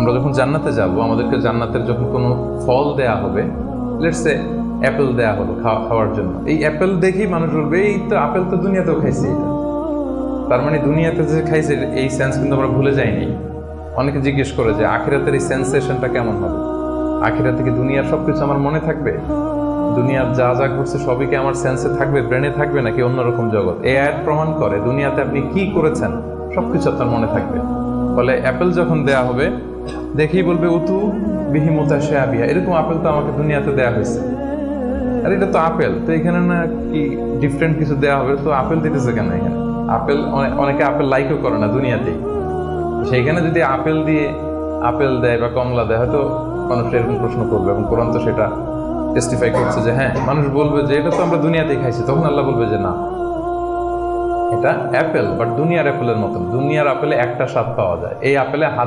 আমরা যখন জান্নাতে যাব, আমাদেরকে জান্নাতের যখন কোনো ফল দেয়া হবে, লেটস সে অ্যাপেল দেয়া হলো খাওয়ার জন্য, এই অ্যাপেল দেখেই মানুষ বলবে এই তো আপেল তো দুনিয়াতেও খাইছি এটা। তার মানে দুনিয়াতে যে খাইছে এই সেন্স কিন্তু আমরা ভুলে যাইনি। অনেকে জিজ্ঞেস করে যে আখিরাতের এই সেন্সেশনটা কেমন হবে, আখিরাতে কি দুনিয়ার সবকিছু আমার মনে থাকবে, দুনিয়ার যা যা ঘটছে সবই কি আমার সেন্সে থাকবে, ব্রেনে থাকবে, নাকি অন্যরকম জগৎ? এই আয়াত প্রমাণ করে দুনিয়াতে আপনি কি করেছেন সবকিছু আপনার মনে থাকবে। ফলে অ্যাপেল যখন দেয়া হবে দেখেই বলবে উতু বিহি মুতাশাবিহা, এরকম আপেল তো আমাকে দুনিয়াতে দেয়া হয়েছে, আর এটা তো আপেল, তো এখানে না কি ডিফারেন্ট কিছু দেওয়া হবে, তো আপেল দিতেছে কেন এখানে? আপেল অনেকে আপেল লাইকও করে না দুনিয়াতেই, সেইখানে যদি আপেল দিয়ে আপেল দেয় বা কমলা দেয়, হয়তো মানুষ এরকম প্রশ্ন করবে, এবং কোরআন তো সেটা টেস্টিফাই করছে যে হ্যাঁ, মানুষ বলবে যে এটা তো আমরা দুনিয়াতেই খাইছি। তখন আল্লাহ বলবে যে না, এটা অ্যাপেল, বাট দুনিয়ার অ্যাপেলের মতন, দুনিয়ার আপেলে একটা স্বাদ পাওয়া যায়, এই আপেলে